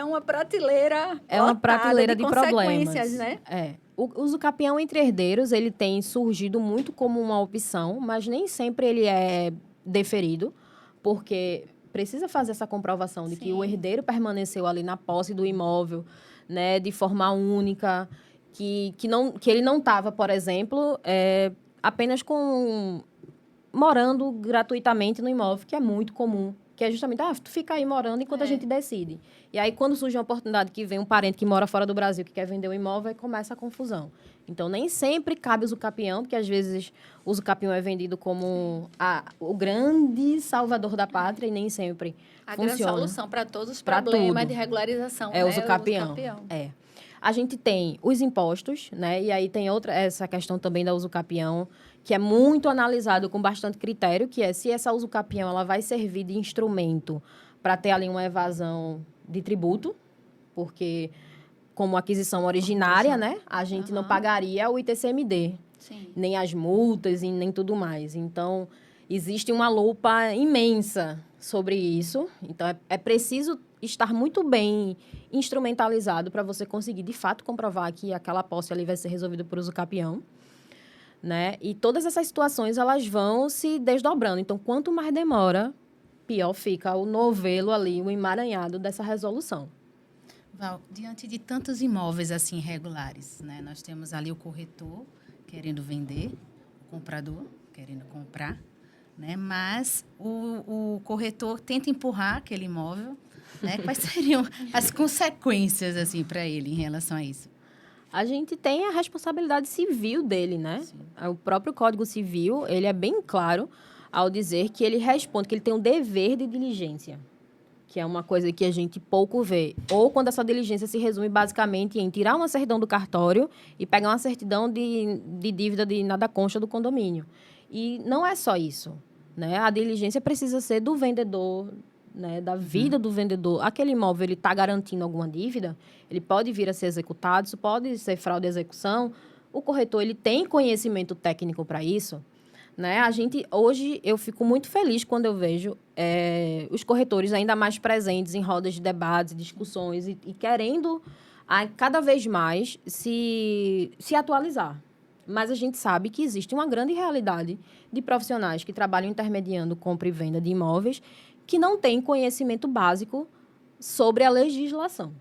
uma prateleira. É uma prateleira de consequências, problemas. Né? É. O usucapião entre herdeiros, ele tem surgido muito como uma opção, mas nem sempre ele é deferido, porque precisa fazer essa comprovação de que o herdeiro permaneceu ali na posse do imóvel, né, de forma única, que ele não estava, por exemplo, apenas morando gratuitamente no imóvel, que é muito comum. Que é justamente, tu fica aí morando enquanto a gente decide. E aí, quando surge uma oportunidade que vem um parente que mora fora do Brasil, que quer vender o imóvel, aí começa a confusão. Então, nem sempre cabe o usucapião, porque às vezes o usucapião é vendido como o grande salvador da pátria e nem sempre funciona. A grande solução para todos os problemas de regularização. É o usucapião. É. A gente tem os impostos, né? E aí tem essa questão também da usucapião, que é muito analisado com bastante critério, que é se essa usucapião ela vai servir de instrumento para ter ali uma evasão de tributo, porque como aquisição originária, né, a gente não pagaria o ITCMD, nem as multas e nem tudo mais. Então, existe uma lupa imensa sobre isso. Então, é preciso estar muito bem instrumentalizado para você conseguir, de fato, comprovar que aquela posse ali vai ser resolvida por usucapião. Né? E todas essas situações, elas vão se desdobrando. Então, quanto mais demora, pior fica o novelo ali, o emaranhado dessa resolução. Val, diante de tantos imóveis assim irregulares, né? Nós temos ali o corretor querendo vender, o comprador querendo comprar, né? Mas o corretor tenta empurrar aquele imóvel, né? Quais seriam as consequências assim para ele em relação a isso? A gente tem a responsabilidade civil dele, né? Sim. O próprio Código Civil, ele é bem claro ao dizer que ele responde, que ele tem um dever de diligência. que é uma coisa que a gente pouco vê, ou quando essa diligência se resume basicamente em tirar uma certidão do cartório e pegar uma certidão de dívida de nada consta do condomínio. E não é só isso, né? A diligência precisa ser do vendedor, né, da vida do vendedor. Aquele imóvel, ele está garantindo alguma dívida, ele pode vir a ser executado, isso pode ser fraude de execução. O corretor, ele tem conhecimento técnico para isso, né? Hoje, eu fico muito feliz quando eu vejo os corretores ainda mais presentes em rodas de debates, discussões e querendo cada vez mais se atualizar. Mas a gente sabe que existe uma grande realidade de profissionais que trabalham intermediando compra e venda de imóveis que não têm conhecimento básico sobre a legislação.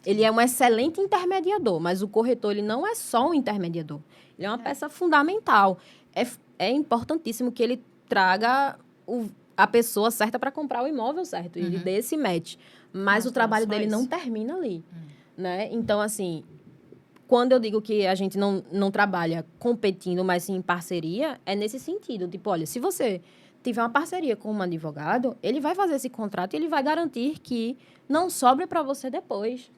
Ele é um excelente intermediador, mas o corretor ele não é só um intermediador. Ele é uma peça fundamental. É importantíssimo que ele traga a pessoa certa para comprar o imóvel certo. Ele dê esse match. Mas o trabalho dele não termina ali. Né? Então, assim, quando eu digo que a gente não trabalha competindo, mas sim em parceria, é nesse sentido. Tipo, olha, se você tiver uma parceria com um advogado, ele vai fazer esse contrato e ele vai garantir que não sobre para você depois.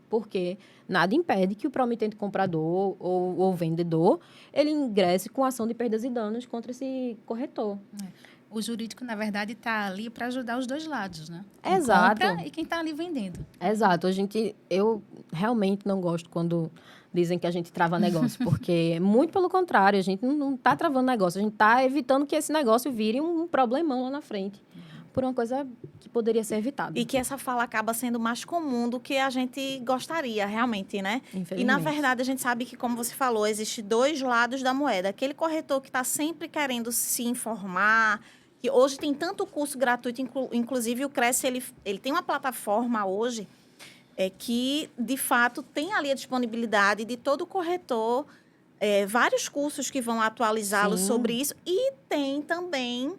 Porque nada impede que o promitente comprador ou vendedor, ele ingresse com ação de perdas e danos contra esse corretor. O jurídico, na verdade, está ali para ajudar os dois lados, né? Quem Exato. compra e quem está ali vendendo. Exato. Eu realmente não gosto quando dizem que a gente trava negócio, porque, muito pelo contrário, a gente não está travando negócio, a gente está evitando que esse negócio vire um problemão lá na frente, por uma coisa que poderia ser evitada. E que essa fala acaba sendo mais comum do que a gente gostaria, realmente, né? E, na verdade, a gente sabe que, como você falou, existem dois lados da moeda. Aquele corretor que está sempre querendo se informar, que hoje tem tanto curso gratuito, inclusive o Cresce, ele tem uma plataforma hoje que, de fato, tem ali a disponibilidade de todo corretor, vários cursos que vão atualizá-lo sobre isso. E tem também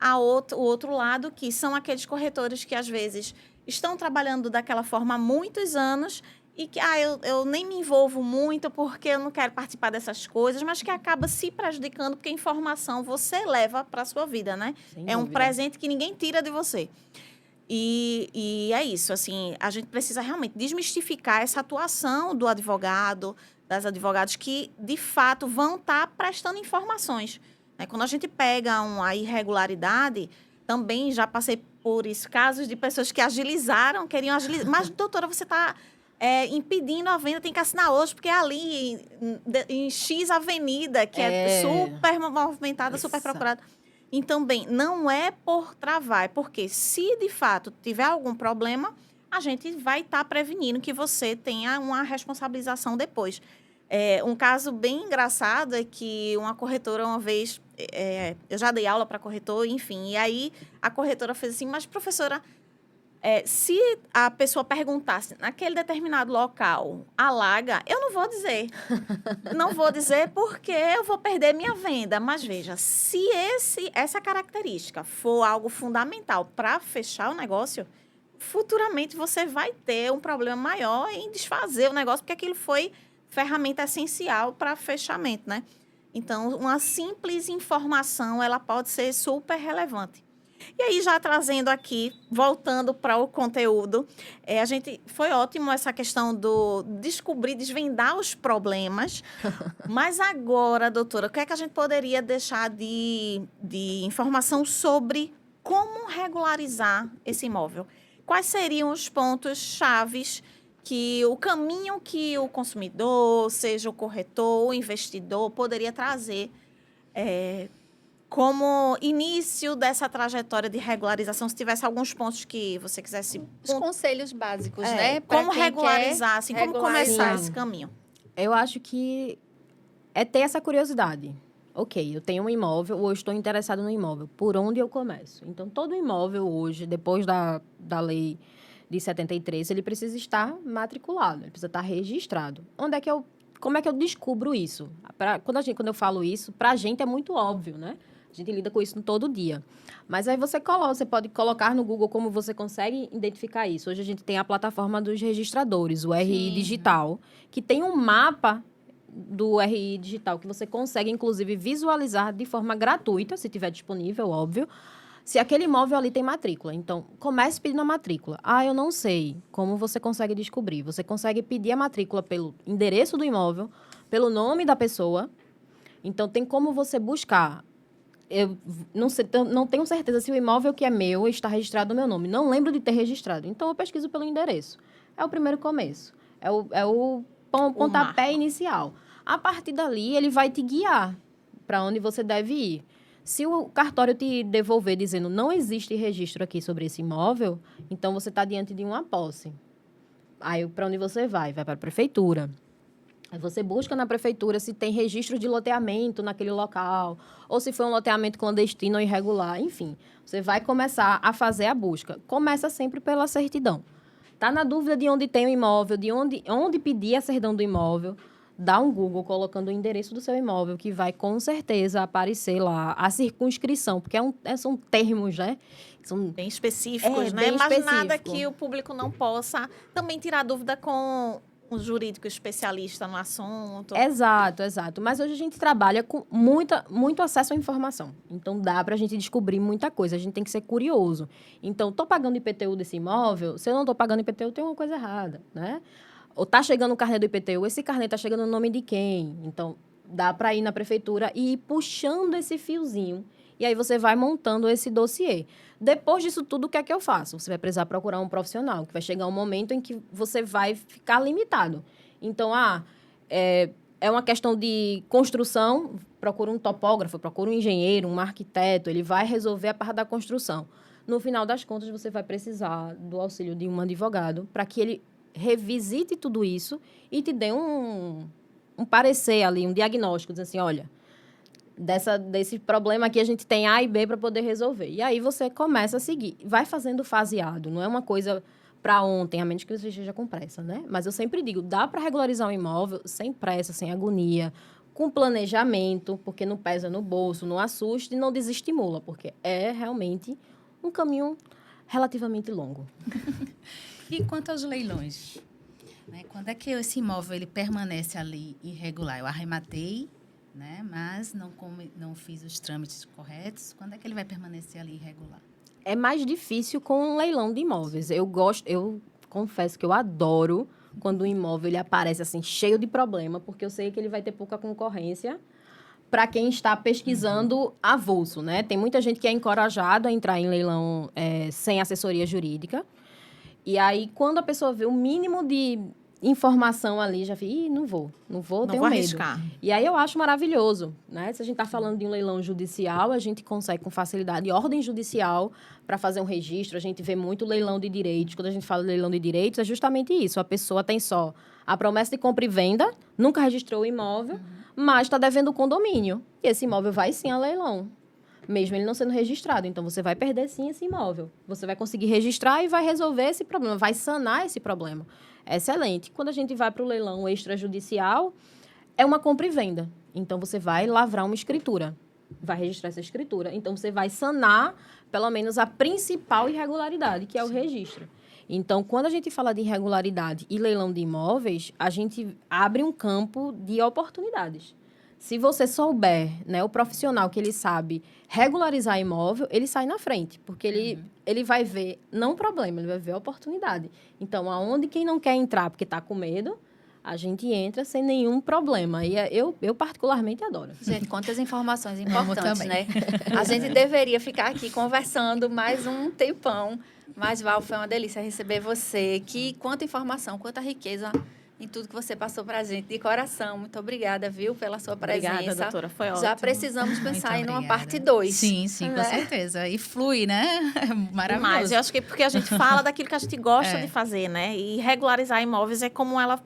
o outro lado, que são aqueles corretores que, às vezes, estão trabalhando daquela forma há muitos anos e que eu nem me envolvo muito porque eu não quero participar dessas coisas, mas que acaba se prejudicando porque a informação você leva para a sua vida, né? Sem é um dúvida. presente que ninguém tira de você. E é isso, assim, a gente precisa realmente desmistificar essa atuação do advogado, das advogadas que, de fato, vão estar prestando informações. Quando a gente pega uma irregularidade, também já passei por isso, casos de pessoas que queriam agilizar. Mas, doutora, você está impedindo a venda, tem que assinar hoje, porque é ali em X avenida, que é super movimentada, super procurada. Então, bem, não é por travar, é porque se, de fato, tiver algum problema, a gente vai estar prevenindo que você tenha uma responsabilização depois. Um caso bem engraçado é que uma corretora, uma vez, eu já dei aula para corretor, enfim, e aí a corretora fez assim, mas, professora, se a pessoa perguntasse naquele determinado local, alaga, eu não vou dizer. Não vou dizer porque eu vou perder minha venda. Mas veja, se essa característica for algo fundamental para fechar o negócio, futuramente você vai ter um problema maior em desfazer o negócio, porque aquilo foi ferramenta essencial para fechamento, né? Então, uma simples informação, ela pode ser super relevante. E aí, já trazendo aqui, voltando para o conteúdo, foi ótimo essa questão do desvendar os problemas. Mas agora, doutora, o que é que a gente poderia deixar de informação sobre como regularizar esse imóvel? Quais seriam os pontos chaves o caminho que o consumidor, seja o corretor, o investidor, poderia trazer como início dessa trajetória de regularização, se tivesse alguns pontos que você quisesse... Os conselhos básicos, né? Como regularizar, assim, como começar esse caminho? Eu acho que é ter essa curiosidade. Ok, eu tenho um imóvel ou estou interessado no imóvel. Por onde eu começo? Então, todo imóvel hoje, depois da lei de 73, ele precisa estar matriculado, ele precisa estar registrado. Como é que eu descubro isso? Quando eu falo isso, para a gente é muito óbvio, né? A gente lida com isso todo dia. Mas aí você pode colocar no Google como você consegue identificar isso. Hoje a gente tem a plataforma dos registradores, o RI Digital, que tem um mapa do RI Digital que você consegue, inclusive, visualizar de forma gratuita, se tiver disponível, óbvio, se aquele imóvel ali tem matrícula. Então, comece pedindo a matrícula. Ah, eu não sei. Como você consegue descobrir? Você consegue pedir a matrícula pelo endereço do imóvel, pelo nome da pessoa. Então, tem como você buscar. Eu não sei, não tenho certeza se o imóvel que é meu está registrado no meu nome. Não lembro de ter registrado. Então, eu pesquiso pelo endereço. É o primeiro começo. É o pontapé inicial. A partir dali, ele vai te guiar para onde você deve ir. Se o cartório te devolver dizendo não existe registro aqui sobre esse imóvel, então você está diante de uma posse. Aí, para onde você vai? Vai para a prefeitura. Aí você busca na prefeitura se tem registro de loteamento naquele local, ou se foi um loteamento clandestino ou irregular, enfim. Você vai começar a fazer a busca. Começa sempre pela certidão. Tá na dúvida de onde tem o imóvel, de onde pedir a certidão do imóvel, dá um Google colocando o endereço do seu imóvel, que vai com certeza aparecer lá a circunscrição, porque são termos, né? São Bem específicos, né? bem Mas nada específico. que o público não possa também tirar dúvida com um jurídico especialista no assunto. Exato. Mas hoje a gente trabalha com muito acesso à informação. Então, dá para a gente descobrir muita coisa. A gente tem que ser curioso. Então, estou pagando IPTU desse imóvel? Se eu não estou pagando IPTU, tem uma coisa errada, né? Ou está chegando o carnê do IPTU, esse carnê está chegando no nome de quem? Então, dá para ir na prefeitura e ir puxando esse fiozinho. E aí você vai montando esse dossiê. Depois disso tudo, o que é que eu faço? Você vai precisar procurar um profissional, que vai chegar um momento em que você vai ficar limitado. Então, é uma questão de construção, procura um topógrafo, procura um engenheiro, um arquiteto, ele vai resolver a parte da construção. No final das contas, você vai precisar do auxílio de um advogado para que ele revisite tudo isso e te dê um parecer ali, um diagnóstico, diz assim, olha, desse problema aqui a gente tem A e B para poder resolver. E aí você começa a seguir. Vai fazendo faseado, não é uma coisa para ontem, a menos que você esteja com pressa, né? Mas eu sempre digo, dá para regularizar um imóvel sem pressa, sem agonia, com planejamento, porque não pesa no bolso, não assusta e não desestimula, porque é realmente um caminho relativamente longo. E quanto aos leilões? Né? Quando é que esse imóvel ele permanece ali irregular? Eu arrematei, né? Mas não fiz os trâmites corretos. Quando é que ele vai permanecer ali irregular? É mais difícil com um leilão de imóveis. Eu confesso que eu adoro quando o imóvel ele aparece assim cheio de problema, porque eu sei que ele vai ter pouca concorrência para quem está pesquisando avulso, né? Tem muita gente que é encorajado a entrar em leilão sem assessoria jurídica. E aí, quando a pessoa vê o mínimo de informação ali, já fica, não vou, tenho medo. Arriscar. E aí eu acho maravilhoso, né? Se a gente está falando de um leilão judicial, a gente consegue com facilidade ordem judicial para fazer um registro. A gente vê muito leilão de direitos. Quando a gente fala de leilão de direitos, é justamente isso. A pessoa tem só a promessa de compra e venda, nunca registrou o imóvel, mas está devendo o condomínio. E esse imóvel vai sim a leilão, mesmo ele não sendo registrado. Então, você vai perder, sim, esse imóvel. Você vai conseguir registrar e vai resolver esse problema, vai sanar esse problema. Excelente. Quando a gente vai para o leilão extrajudicial, é uma compra e venda. Então, você vai lavrar uma escritura, vai registrar essa escritura. Então, você vai sanar, pelo menos, a principal irregularidade, que é o registro. Então, quando a gente fala de irregularidade e leilão de imóveis, a gente abre um campo de oportunidades. Se você souber, né, o profissional que ele sabe regularizar imóvel, ele sai na frente, porque ele vai ver, não problema, ele vai ver a oportunidade. Então, aonde quem não quer entrar porque está com medo, a gente entra sem nenhum problema. E eu particularmente adoro. Gente, quantas informações importantes, também. né? A gente deveria ficar aqui conversando mais um tempão. Mas, Val, foi uma delícia receber você. Quanta informação, quanta riqueza em tudo que você passou para a gente. De coração, muito obrigada, viu, pela sua presença. Obrigada, doutora, foi ótimo. Já precisamos pensar Muito em uma obrigada. parte 2. Sim, com né? certeza. E flui, né? Maravilhoso. Mas eu acho que porque a gente fala daquilo que a gente gosta de fazer, né? E regularizar imóveis é como ela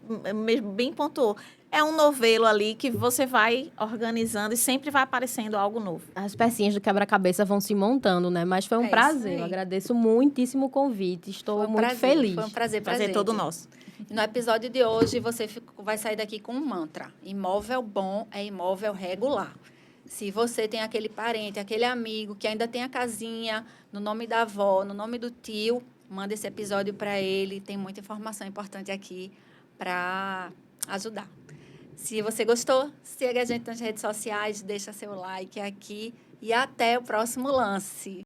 bem pontuou. É um novelo ali que você vai organizando e sempre vai aparecendo algo novo. As pecinhas do quebra-cabeça vão se montando, né? Mas foi um É isso prazer. aí. Eu agradeço muitíssimo o convite. Estou Foi um muito prazer, feliz. Foi um prazer pra Prazer gente. todo nosso. E no episódio de hoje, você vai sair daqui com um mantra. Imóvel bom é imóvel regular. Se você tem aquele parente, aquele amigo que ainda tem a casinha no nome da avó, no nome do tio, manda esse episódio para ele. Tem muita informação importante aqui para ajudar. Se você gostou, siga a gente nas redes sociais, deixa seu like aqui e até o próximo lance.